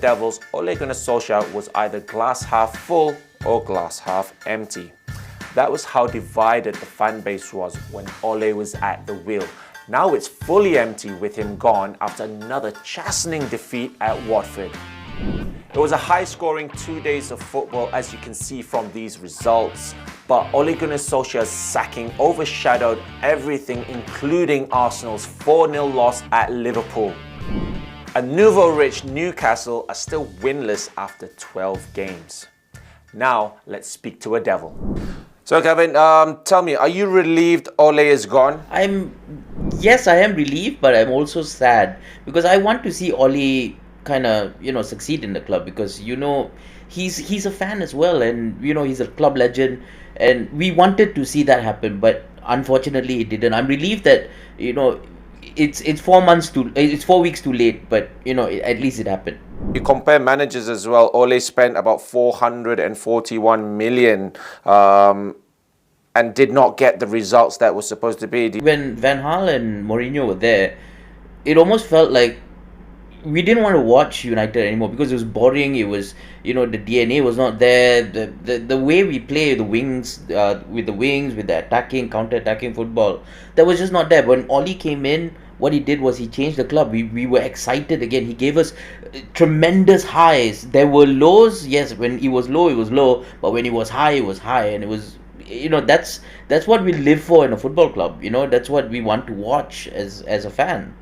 Devils, Ole Gunnar Solskjaer was either glass half full or glass half empty. That was how divided the fan base was when Ole was at the wheel. Now it's fully empty with him gone after another chastening defeat at Watford. It was a high-scoring 2 days of football, as you can see from these results. But Ole Gunnar Solskjaer's sacking overshadowed everything, including Arsenal's 4-0 loss at Liverpool. A nouveau-rich Newcastle are still winless after 12 games. Now, let's speak to a Devil. So Kavin, tell me, are you relieved Ole is gone? Yes, I am relieved, but I'm also sad because I want to see Ole kind of, succeed in the club because, he's a fan as well, and, he's a club legend, and we wanted to see that happen, but unfortunately it didn't. I'm relieved that, it's 4 weeks too late, but, at least it happened. You compare managers as well. Ole spent about 441 million and did not get the results that were supposed to be. When Van Gaal and Mourinho were there, it almost felt like we didn't want to watch United anymore because it was boring. It was, the DNA was not there. The way we play the wings, with the attacking, counter-attacking football, that was just not there. When Ole came in, what he did was he changed the club. We were excited again. He gave us tremendous highs. There were lows, yes. When he was low, it was low. But when he was high, it was high. And it was, that's what we live for in a football club. That's what we want to watch as a fan.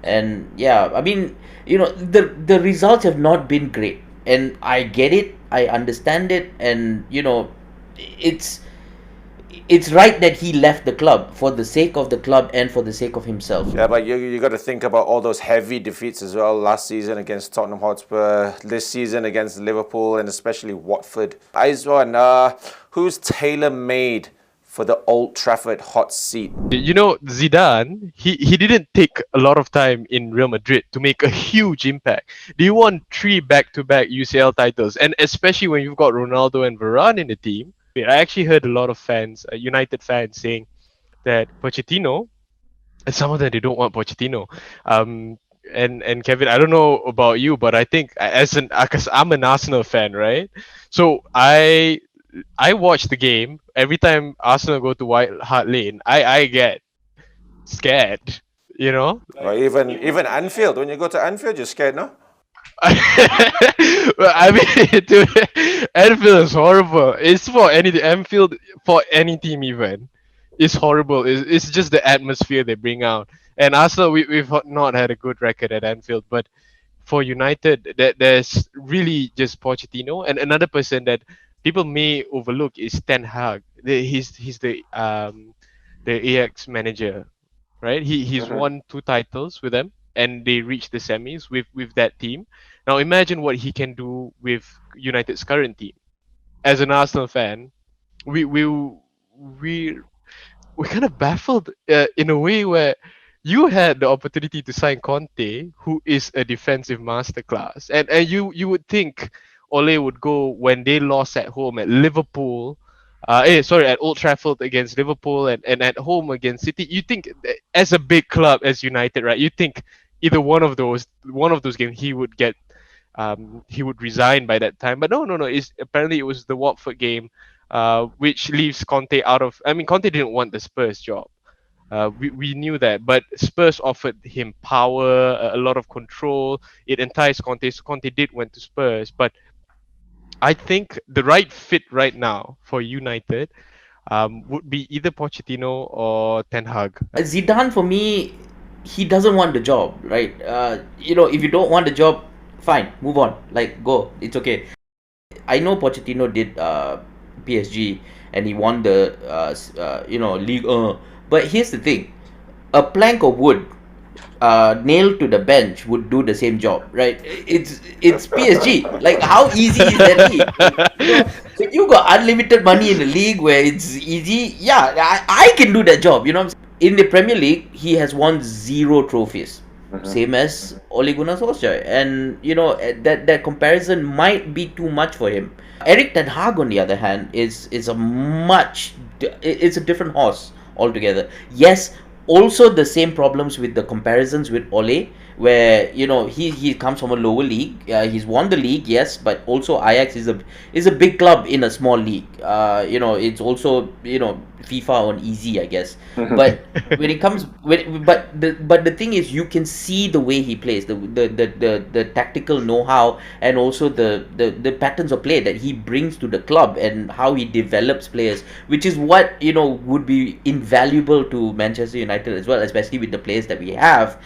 And yeah, I mean, the results have not been great. And I get it. I understand it. And, it's right that he left the club for the sake of the club and for the sake of himself. Yeah, but you got to think about all those heavy defeats as well. Last season against Tottenham Hotspur, this season against Liverpool, and especially Watford. Eizwan, who's tailor-made for the Old Trafford hot seat? Zidane, he didn't take a lot of time in Real Madrid to make a huge impact. He won 3 back-to-back UCL titles, and especially when you've got Ronaldo and Varane in the team. I actually heard a lot of fans, United fans, saying that Pochettino, and some of them, they don't want Pochettino. And Kevin, I don't know about you, but I think because I'm an Arsenal fan, right? So I watch the game every time Arsenal go to White Hart Lane. I get scared, Or even Anfield. When you go to Anfield, you're scared, no? I mean, dude, Anfield is horrible. It's for any Anfield for any team even. It's horrible. It's just the atmosphere they bring out. And Arsenal, we've not had a good record at Anfield, but for United, there's really just Pochettino, and another person that people may overlook is Ten Hag. He's the Ajax manager, right? He's won 2 titles with them, and they reached the semis with that team. Now imagine what he can do with United's current team. As an Arsenal fan, we're kind of baffled in a way where you had the opportunity to sign Conte, who is a defensive masterclass, and you would think Ole would go when they lost at home at Liverpool. At Old Trafford against Liverpool and at home against City. You think as a big club as United, right? You think either one of those games he would get, he would resign by that time. But no. Apparently it was the Watford game, which leaves Conte out of. I mean, Conte didn't want the Spurs job. We knew that, but Spurs offered him power, a lot of control. It enticed Conte, so Conte did went to Spurs. But I think the right fit right now for United would be either Pochettino or Ten Hag. Zidane, for me, he doesn't want the job, right? If you don't want the job, fine, move on. Like, go. It's okay. I know Pochettino did PSG and he won the League. But here's the thing: a plank of wood nailed to the bench would do the same job, right? It's PSG. Like, how easy is that league? If you got unlimited money in the league where it's easy, yeah, I can do that job. In the Premier League, he has won 0 trophies, same as Ole Gunnar Solskjaer, and that comparison might be too much for him. Erik Ten Hag, on the other hand, is a different horse altogether. Yes, also the same problems with the comparisons with Ole, where he comes from a lower league. He's won the league, yes, but also Ajax is a big club in a small league. It's also FIFA on easy, I guess. But when it comes, but the thing is, you can see the way he plays, the tactical know-how, and also the patterns of play that he brings to the club and how he develops players, which is what would be invaluable to Manchester United as well, especially with the players that we have.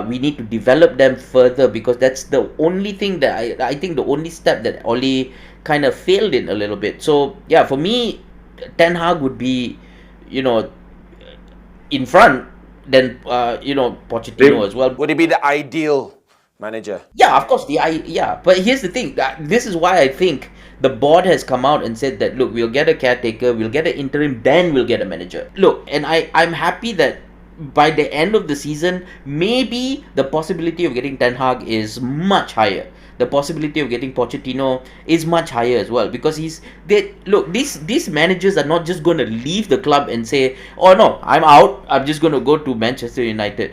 We need to develop them further, because that's the only thing that I think the only step that Oli kind of failed in a little bit. So yeah, for me, Ten Hag would be, you know, in front, then Pochettino as well. Would he be the ideal manager? Yeah, of course. But here's the thing. This is why I think the board has come out and said that, look, we'll get a caretaker, we'll get an interim, then we'll get a manager. Look, and I'm happy that by the end of the season, maybe the possibility of getting Ten Hag is much higher. The possibility of getting Pochettino is much higher as well, because these managers are not just going to leave the club and say, oh no, I'm out, I'm just going to go to Manchester United.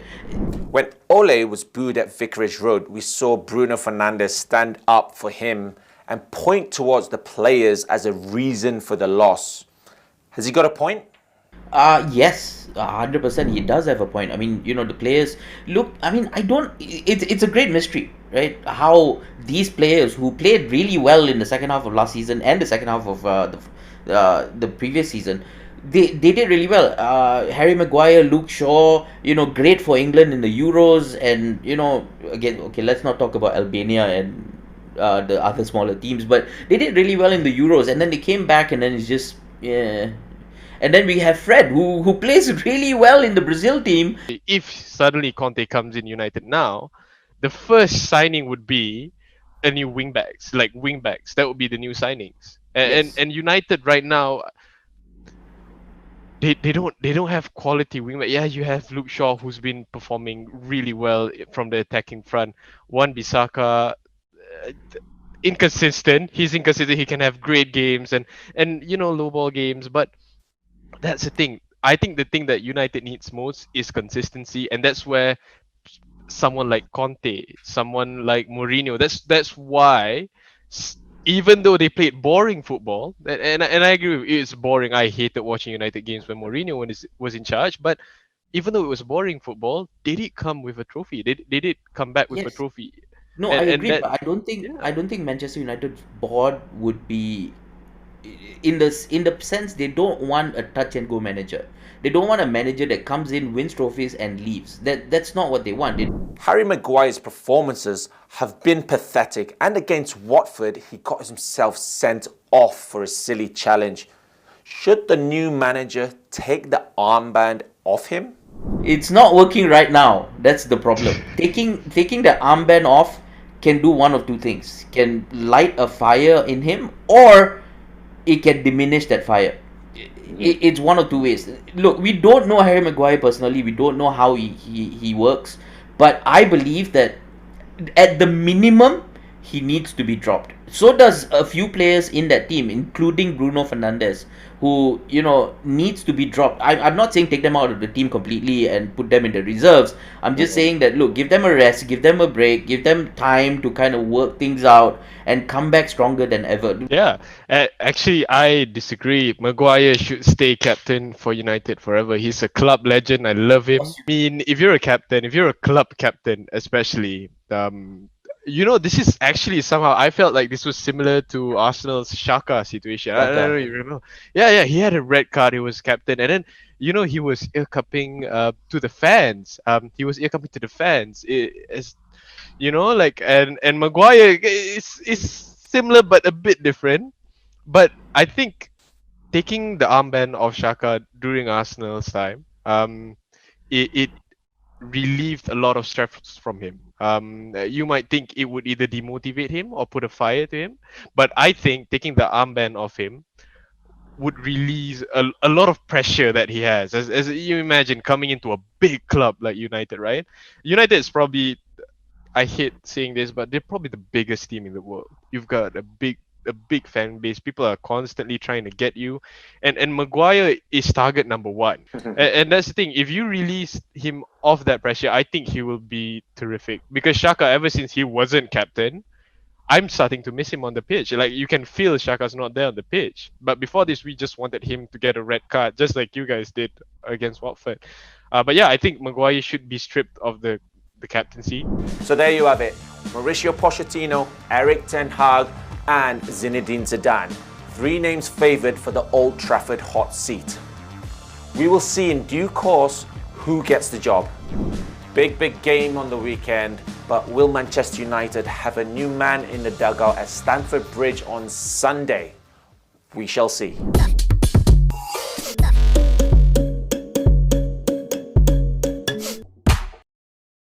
When Ole was booed at Vicarage Road, we saw Bruno Fernandes stand up for him and point towards the players as a reason for the loss. Has he got a point? Yes, 100%. He does have a point. I mean, the players look. I mean, I don't. It's a great mystery, right? How these players who played really well in the second half of last season and the second half of the previous season, they did really well. Harry Maguire, Luke Shaw, great for England in the Euros, and again, okay, let's not talk about Albania and the other smaller teams, but they did really well in the Euros, and then they came back, and then it's just yeah. And then we have Fred, who plays really well in the Brazil team. If suddenly Conte comes in United now, the first signing would be a new wingbacks, like wingbacks. That would be the new signings. And Yes. and United right now, they don't have quality wingback. Yeah, you have Luke Shaw, who's been performing really well from the attacking front. Wan-Bissaka, inconsistent. He's inconsistent. He can have great games and low ball games, but that's the thing. I think the thing that United needs most is consistency, and that's where someone like Conte, someone like Mourinho. That's why, even though they played boring football, and I agree with you, it's boring. I hated watching United games when Mourinho was in charge. But even though it was boring football, they did come with a trophy. They did come back with a Yes. trophy, No, I and agree, that but I yeah. don't think Manchester United's board would be in the sense they don't want a touch and go manager. They don't want a manager that comes in, wins trophies, and leaves. That's not what they want. Harry Maguire's performances have been pathetic, and against Watford, he got himself sent off for a silly challenge. Should the new manager take the armband off him? It's not working right now. That's the problem. Taking the armband off can do one of two things. Can light a fire in him, or it can diminish that fire. It's one of two ways. Look, we don't know Harry Maguire personally. We don't know how he works. But I believe that at the minimum, he needs to be dropped. So does a few players in that team, including Bruno Fernandes, who needs to be dropped. I'm not saying take them out of the team completely and put them in the reserves. I'm just saying that, look, give them a rest, give them a break, give them time to kind of work things out and come back stronger than ever. Yeah, actually, I disagree. Maguire should stay captain for United forever. He's a club legend. I love him. I mean, if you're a captain, if you're a club captain, especially, this is actually somehow I felt like this was similar to Arsenal's Xhaka situation. I don't know if you know. Yeah, he had a red card. He was captain, and then he was ear cupping to the fans. He was ear cupping to the fans. And Maguire is similar but a bit different. But I think taking the armband of Xhaka during Arsenal's time, it relieved a lot of stress from him. You might think it would either demotivate him or put a fire to him, but I think taking the armband off him would release a lot of pressure that he has. As you imagine coming into a big club like United, right? United is probably, I hate saying this, but they're probably the biggest team in the world. You've got a big a big fan base. People are constantly trying to get you, and Maguire is target number one. And that's the thing. If you release him off that pressure, I think he will be terrific. Because Shaka, ever since he wasn't captain, I'm starting to miss him on the pitch. Like you can feel Shaka's not there on the pitch. But before this, we just wanted him to get a red card, just like you guys did against Watford. But yeah, I think Maguire should be stripped of the captaincy. So there you have it. Mauricio Pochettino, Eric Ten Hag, and Zinedine Zidane. 3 names favoured for the Old Trafford hot seat. We will see in due course who gets the job. Big game on the weekend, but will Manchester United have a new man in the dugout at Stamford Bridge on Sunday? We shall see.